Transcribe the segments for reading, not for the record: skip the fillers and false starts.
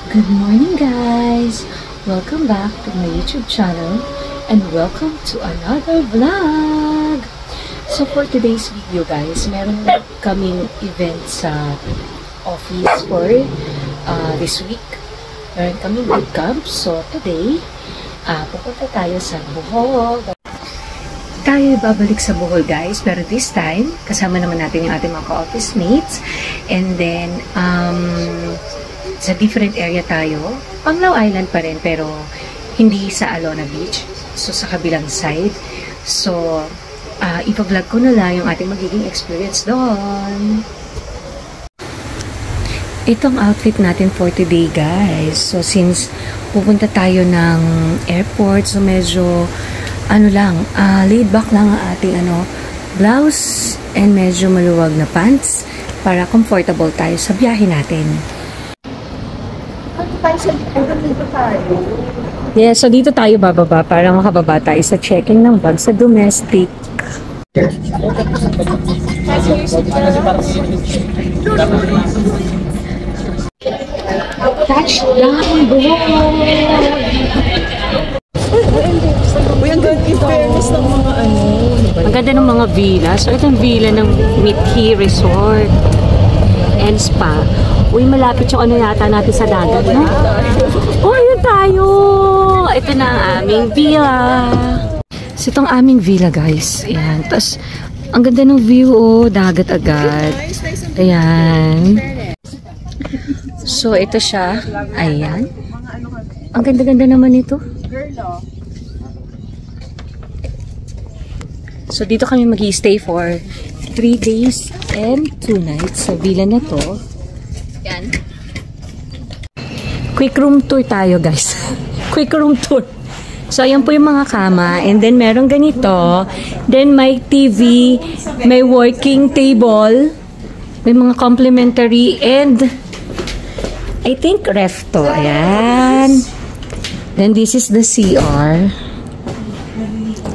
Good morning guys! Welcome back to my YouTube channel and welcome to another vlog! So for today's video guys, meron kaming event sa office for this week. Meron kaming boot camp. So today, pupunta tayo sa Bohol. Tayo babalik sa Bohol guys, pero this time, kasama naman natin yung ating mga office mates. And then, sa different area tayo. Panglao Island pa rin, pero hindi sa Alona Beach. So, sa kabilang side. So, ipa-vlog ko na lang yung ating magiging experience doon. Itong outfit natin for today, guys. So, since pupunta tayo ng airport, so medyo, laid back lang ang ating, blouse and medyo maluwag na pants para comfortable tayo sa biyahe natin. Yeah, so dito tayo bababa para makababa tayo sa checking ng bag sa domestic. Touchdown, Bohol! Uy, ang ganda yung fairness ng mga Ang ganda ng mga villa. So, itong villa ng Mithi Resort and Spa. Uy, malapit yung yata natin sa dagat, no? Oh, yun tayo! Ito na ang aming villa. So, itong aming villa, guys. Ayan. Tapos, ang ganda ng view, dagat agad. Ayan. So, ito siya. Ayan. Ang ganda-ganda naman ito. So, dito kami mag-i-stay for 3 days and 2 nights sa villa na to. Yan. Quick room tour tayo, guys. Quick room tour. So, ayan po yung mga kama. And then, meron ganito. Then, may TV. May working table. May mga complimentary. And, I think, ref to. Ayan. Then, this is the CR.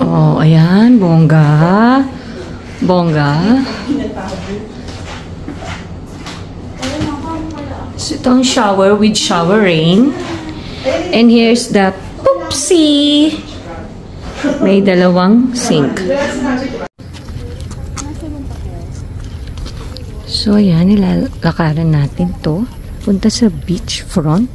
Oh, ayan. Bongga. Bongga. So, ito ang shower with shower rain. And here's the poopsie. May dalawang sink. So, ayan. Nilalakaran natin to. Punta sa beach front.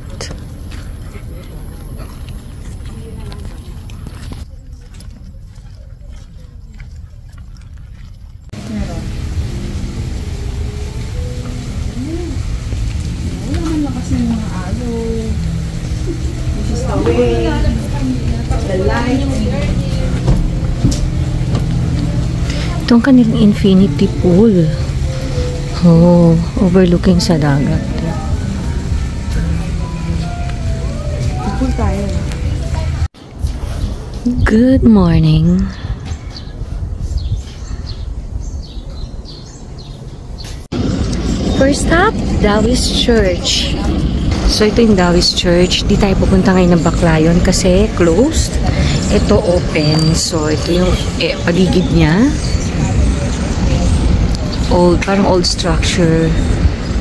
Itong kanilang infinity pool. Oh, overlooking sa dagat. Pool tayo. Good morning. First stop, Dawis Church. So, ito yung Dawis Church. Di tayo pupunta ngayon ng Baclayon kasi closed. Ito open. So, ito yung paligid niya. Old, parang old structure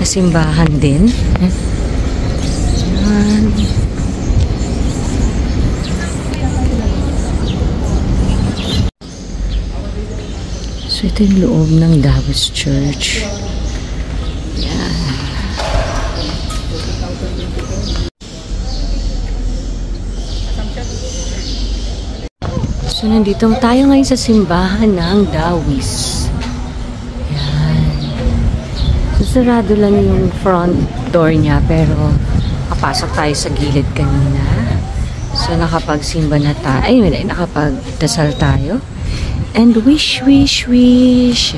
na simbahan din. Ayan. So, ito yung loob ng Dawis Church. So, nandito tayo ngayon sa simbahan ng Dawis. Yan. So, sarado lang yung front door niya, pero kapasok tayo sa gilid kanina. So, nakapagsimba na tayo. Ay, nakapagdasal tayo. And wish, wish, wish.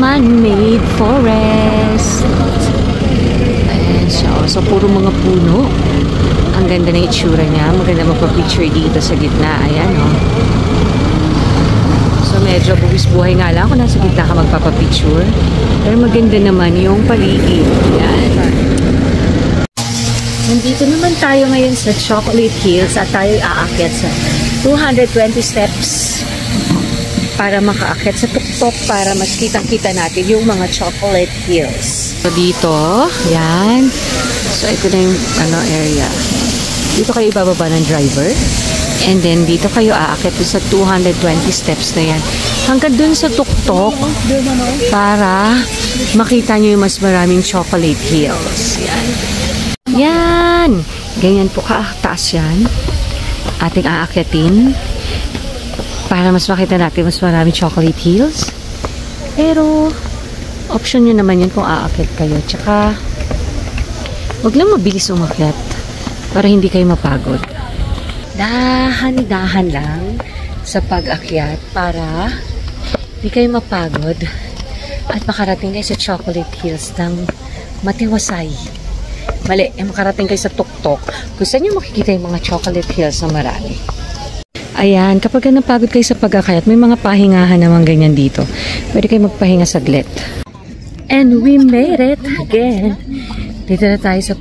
Man-made forest. Ayan siya. So, puro mga puno. Ang ganda ng itsura niya. Maganda magpa-picture dito sa gitna. Ayan, So, medyo buwis-buhay nga lang kung nasa gitna ka magpapapicture. Pero maganda naman yung paligid. Ayan. Nandito naman tayo ngayon sa Chocolate Hills at tayo aakyat sa 220 steps. para makaakyat sa tuktok para mas kitang-kita natin yung mga chocolate hills. So dito, yan. So ito na yung area. Dito kayo ibababa ng driver. And then dito kayo aakyat sa 220 steps na yan. Hanggang dun sa tuktok para makita nyo yung mas maraming chocolate hills. Yan. Yan! Ganyan po kataas yan. Ating aakyatin. Para mas makita natin mas maraming chocolate hills. Pero, option nyo naman yun kung aakyat kayo. Tsaka, huwag lang mabilis umakyat para hindi kayo mapagod. Dahan-dahan lang sa pag-akyat para hindi kayo mapagod at makarating kayo sa chocolate hills ng matiwasay. Mali, makarating kayo sa tuktok kung saan nyo makikita yung mga chocolate hills na marami. Ayan, kapag napagod kayo sa pag-akyat, may mga pahingahan naman ganyan dito. Pwede kayo magpahinga saglit. And we made it again. Dito na tayo sa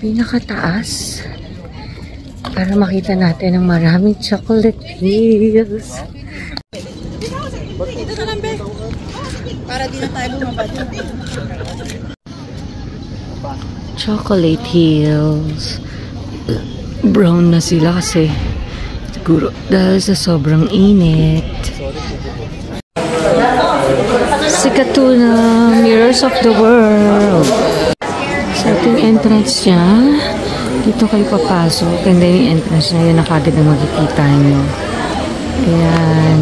pinakataas para makita natin ang maraming chocolate hills. Dito na lang, Be. Para di na tayo bumabad. Chocolate hills. Brown na sila kasi siguro dahil sa sobrang init. Sikat na Mirrors of the World. Sa ating entrance niya, dito kayo papasok. And then yung entrance niya, yun na kagad na makikita nyo. Ayan.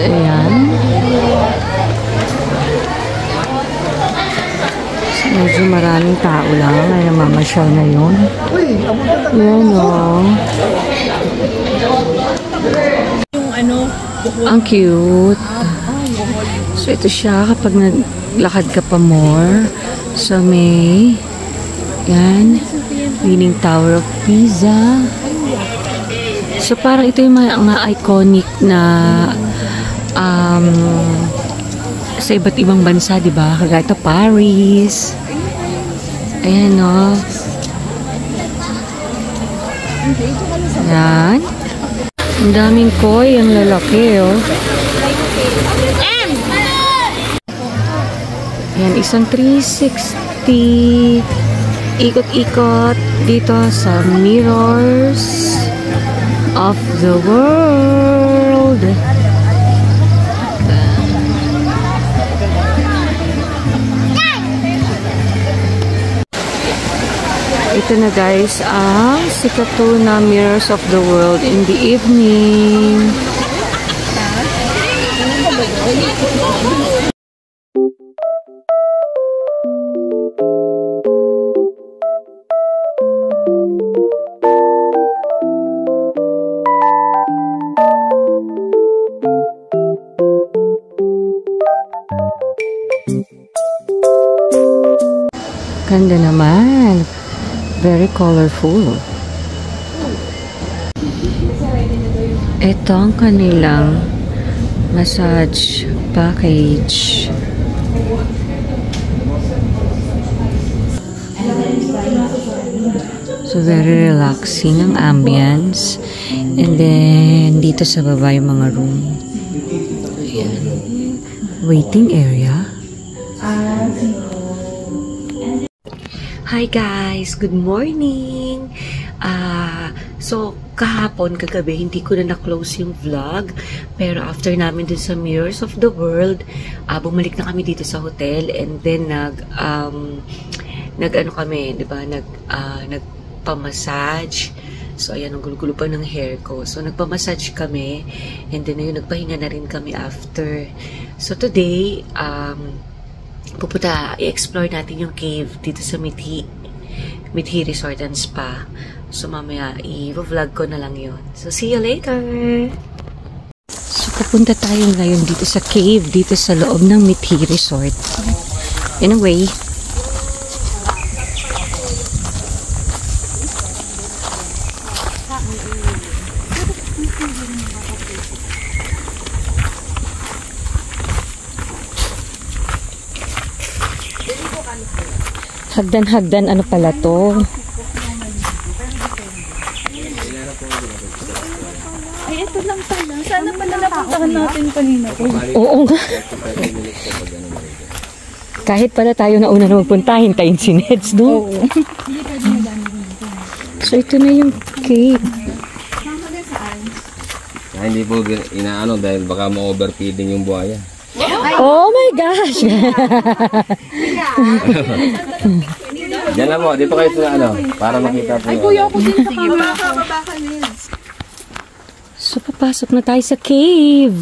Ayan. Medyo maraming tao lang. Ay, namamasyal na yun. Yan o. Ang cute. So, ito siya kapag naglakad ka pa more. So, may yan. Leaning Tower of Pisa. So, parang ito yung mga iconic na sa iba't ibang bansa, di ba? Kagaya ito, Paris. Ayan, no? Yan. Ang daming koi, ang lalaki, oh. Yan, isang 360 ikot-ikot dito sa Mirrors of the World. Ito na guys, ang sikat na Mirrors of the World in the evening. Ganda naman. Very colorful. Ito ang kanilang massage package. So, very relaxing ang ambience. And then, dito sa baba yung mga room. Ayan. Waiting area. Hi guys! Good morning! So, kahapon, kagabi, hindi ko na na-close yung vlog. Pero after namin dun sa Mirrors of the World, bumalik na kami dito sa hotel. And then, nag-ano kami, di ba? Nagpamassage. So, ayan, ang gulo-gulo pa ng hair ko. So, nagpamassage kami. And then, ayun, nagpahinga na rin kami after. So, today, i-explore natin yung cave dito sa Mithi Resort and Spa. So, mamaya, i-vlog ko na lang yun. So, see you later! So, pupunta tayo ngayon dito sa cave, dito sa loob ng Mithi Resort. Anyway, hagdan-hagdan, ano pala to? Ay, ito lang Sana pala napuntahan natin kanina. Oo nga. Kahit pala tayo na una na magpunta, hintayin si Neds, no? Oo. So, ito na yung cave. Hindi po inaano dahil baka ma-overfeeding yung buhaya. Oh my gosh! Diyan lang po, dito kayo sa ano, para makita po. Ay, kuya, ako din sa baba ka, Nils. So, papasok na tayo sa cave.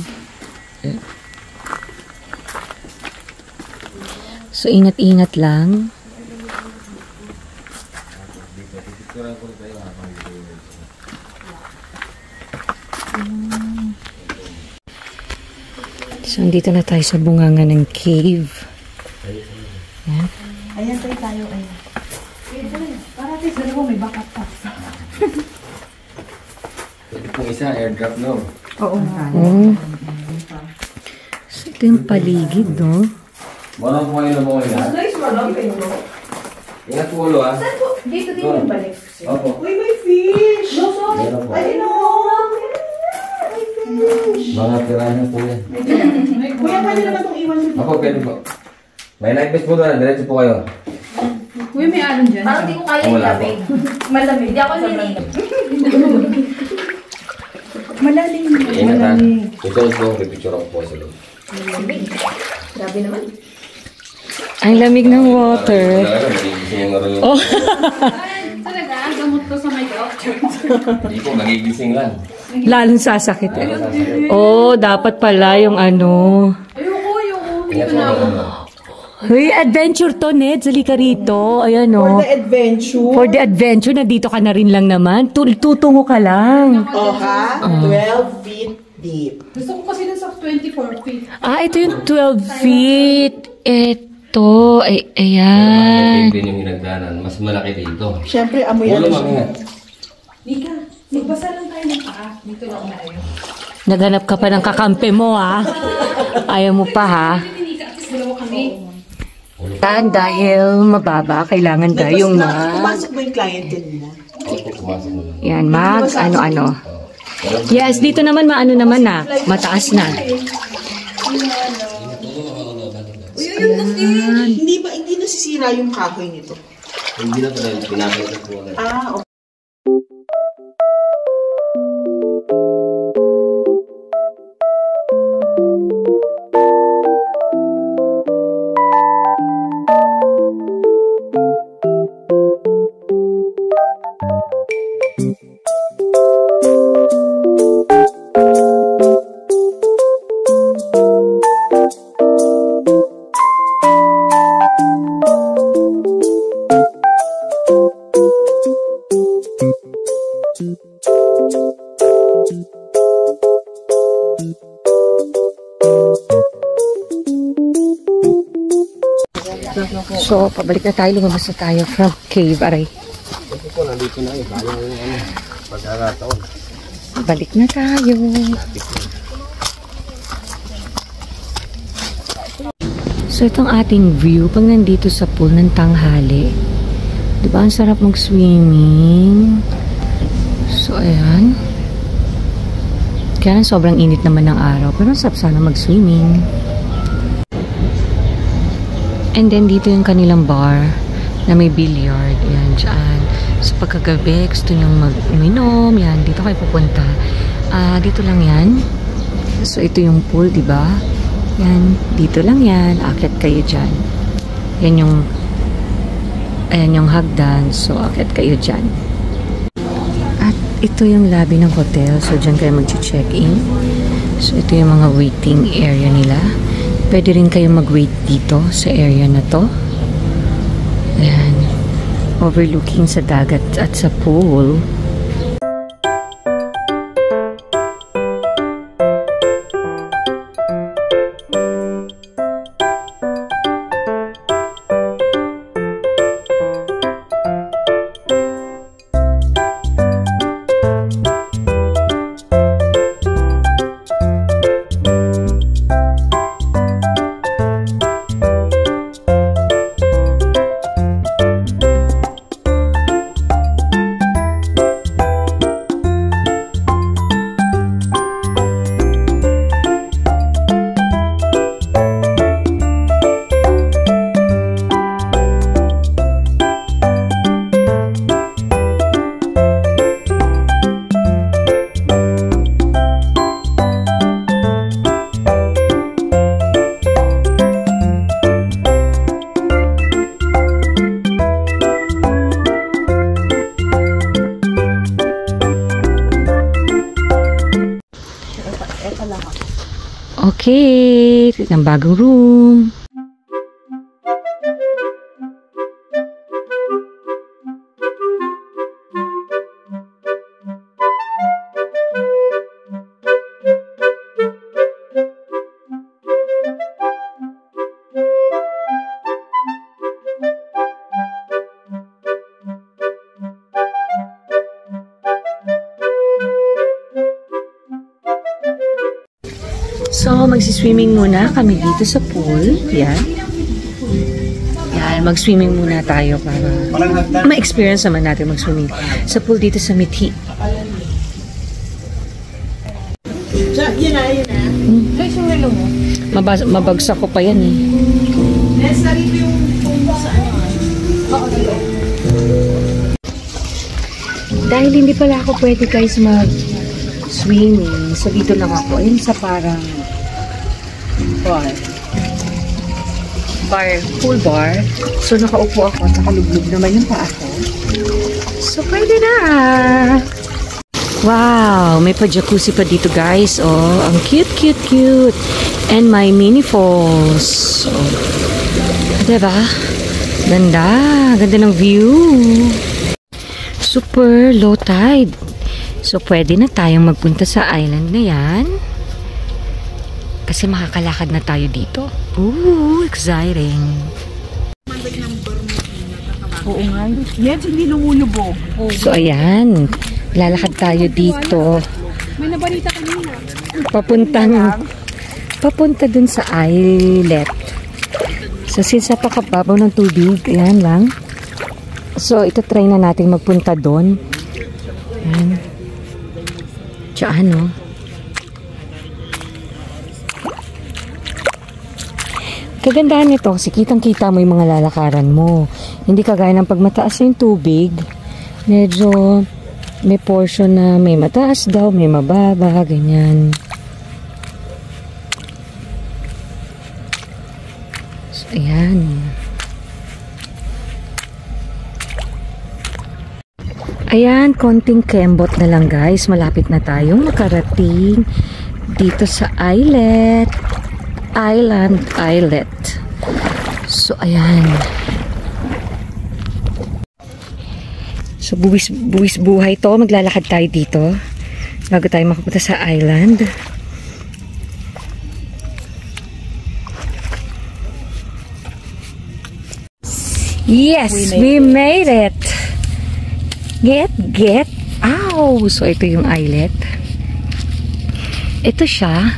So, ingat-ingat lang. So, andito na tayo sa bunganga ng cave. Ayan. Ayan tayo. Para tayo sa may backup pa. Ito pong isa, airdrop no. Oo nga. So, ito yung paligid, no? Walang po kayo na mo ngayon. Nice, walang pinto. Ingat po ulo ha. Dito din yung balik. Opo. Uy, may fish! No, sorry. Meron po. Ay, no! May fish! Mga tirahan po yan. Kuya, pwede naman itong iwan dito. Opo, pwede po. May life vest po doon, diretso po kayo. Kuya, may alon dyan. Parang di ko kaya Wala yung lamig. Malamig. Di ako nilinig. Malalim. Ingat ha. Ito po, pipicture ako po sa loob. Grabe naman. Ang lamig ng water. Wala ka, magigising yung araw yung... Oh. Talaga, gamot ko sa may doctor. Hindi po, magigising lang. Lalong sasakit. Oh, dapat pala yung ano. Ayoko. Ingat po ulo. Hey, adventure to, Ned. Sali ka rito. Ayan, For oh. the adventure. For the adventure, nandito ka na rin lang naman. Tutungo ka lang. Oh, ha? 12 feet deep. Gusto ko kasi dun sa 24 feet. Ah, ito yung 12 feet. Ito. Ay, ayan. Malaki din yung hinagdanan. Mas malaki dito. Siyempre, amoy Ulo, ano ma'am, siya. ingat. Mika, magbasa lang tayo ng paa. Dito lang tayo. Naghanap ka pa ng kakampi mo, ha? Ayaw mo pa, ha? Mika, at least dalawa kami. Dahil mababa, kailangan tayong Pumasok ba yung client kanina? Opo, pumasok mo lang. Yan, ano-ano. Yes, dito naman maano naman na. Mataas na. Uy, hindi nasisira yung kahoy nito. Hindi na talaga pinakita po ulit. Ah, okay. So, pabalik na tayo. Lumabas na tayo from cave. Aray. Ito po, nandito na yun. Kaya yung ano, pagkakataon. Balik na tayo. So, itong ating view pag nandito sa pool ng tanghali. Diba? Ang sarap mag-swimming. So, ayan. Kaya lang sobrang init naman ng araw. Pero sarap sana mag-swimming. And then, dito yung kanilang bar na may billiard. Yan, dyan. So, pagkagabi, gusto nyong mag-uminom. Yan, dito kayo pupunta. Dito lang yan. So, ito yung pool, diba? Yan, dito lang yan. Akit kayo dyan. Yan yung ayan yung hagdan. So, akit kayo dyan. At ito yung lobby ng hotel. So, dyan kayo mag-check-in. So, ito yung mga waiting area nila. Pwede rin kayo mag-wait dito sa area na to. Ayan. Overlooking sa dagat at sa pool. Okay, ang bagong room. So, magsiswimming muna kami dito sa pool. Yan. Yan, mag-swimming muna tayo para ma-experience naman natin mag-swimming sa pool dito sa Mithi. Yun na. Guys, yung relo mo. Mabagsak ko pa yan eh. Necessary yung sa ano. Dahil hindi pala ako pwede guys mag-swimming. So, dito lang ako. Ayun sa parang pool bar. So, nakaupo ako. Nakalublog naman yung paa ko. So, pwede na. Wow! May pa-jacuzzi pa dito guys. Oh, ang cute. And my mini falls. So, diba? Ganda. Ganda ng view. Super low tide. So, pwede na tayong magpunta sa island na yan. Kasi makakalakad na tayo dito. Ooh, exciting. Oo nga. Yan, hindi lumulubog. So, ayan. Lalakad tayo dito. May nabalita kanina. Papunta dun sa islet. So, since napakababaw ng tubig, ayan lang. So, ito try na natin magpunta dun. Ayan. Diyan, no? Kagandahan nito kasi kitang-kita mo yung mga lalakaran mo. Hindi kagaya ng pag mataas yung tubig, medyo may portion na may mataas daw, may mababa, ganyan. So, ayan. Ayan, konting kembot na lang guys. Malapit na tayong makarating dito sa islet. Islet. So, ayan. So, buwis buhay to. Maglalakad tayo dito bago tayo makapunta sa island. Yes, we made it. Get. Ow! So, ito yung islet. Ito siya.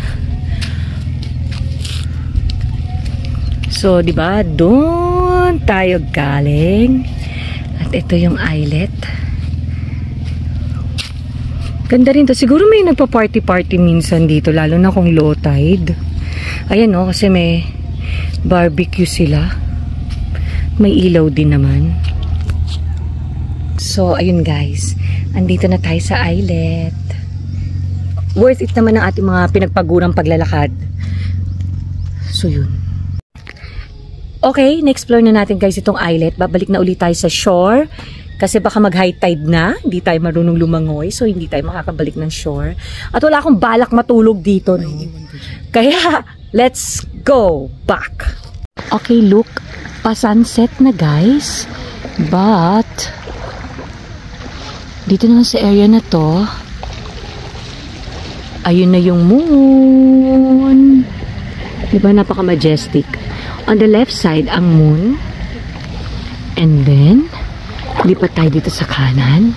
So, di ba? Doon tayo galing. At ito yung islet. Ganda rin to. Siguro may nagpa-party-party minsan dito, lalo na kung low tide. Ayan no, kasi may barbecue sila. May ilaw din naman. So, ayun guys. Andito na tayo sa islet. Worth it naman ang ating mga pinagpagurang paglalakad. So, yun. Okay, na-explore na natin guys itong islet. Babalik na ulit tayo sa shore. Kasi baka mag-high tide na. Hindi tayo marunong lumangoy. So, hindi tayo makakabalik ng shore. At wala akong balak matulog dito. No? Kaya, let's go back. Okay, look. Pa-sunset na guys. But, dito naman sa area na to, ayun na yung moon. Diba? Napaka-majestic. On the left side, ang moon. And then, lipat tayo dito sa kanan.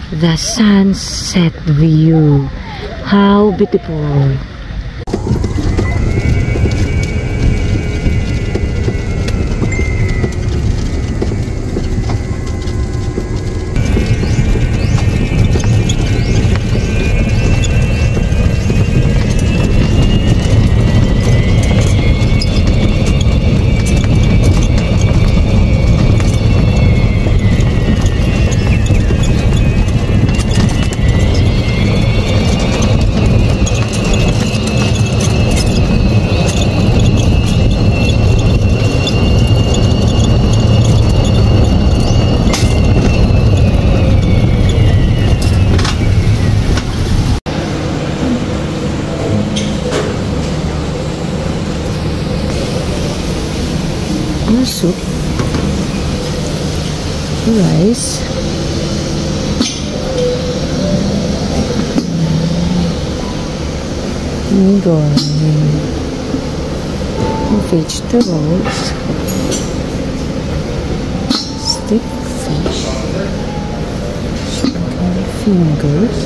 The sunset view. How beautiful. Ano soup? Rice. Garlic. Vegetables. Stick fish. Chicken fingers.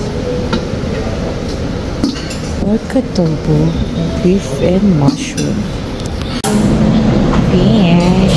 Pork adobo. Beef and mushroom. Fish.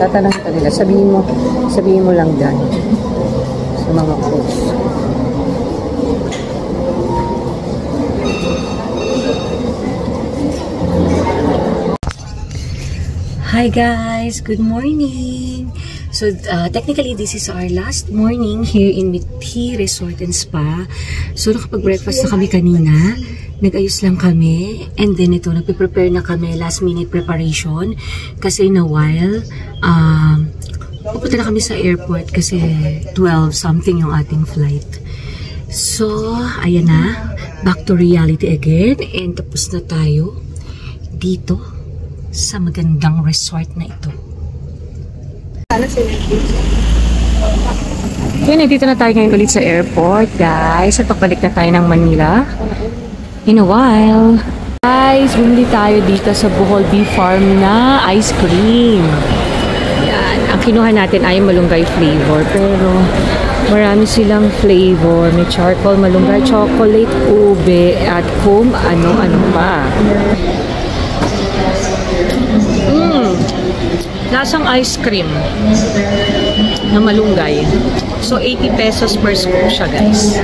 Tatanong ka nila. Sabihin mo lang dyan sa mga post. Hi guys! Good morning! So, technically, this is our last morning here in Mithi Resort and Spa. So, nakapag-breakfast na kami kanina. Nag-ayos lang kami. And then, ito, nagpe-prepare na kami. Last minute preparation. Kasi in a while, pupunta na kami sa airport kasi 12 something yung ating flight. So, ayan na. Back to reality again. And tapos na tayo dito sa magandang resort na ito. Okay, nandito na tayo ngayon ulit sa airport, guys. At pagbalik na tayo ng Manila in a while. Guys, bumili tayo dito sa Bohol Bee Farm na ice cream. Yan. Ang kinuha natin ay malunggay flavor. Pero marami silang flavor. May charcoal, malunggay, chocolate, ube, at kung ano-ano pa. Lasang ice cream na malunggay. So, 80 pesos per scoop siya, guys.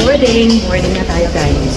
Boarding na tayo, guys.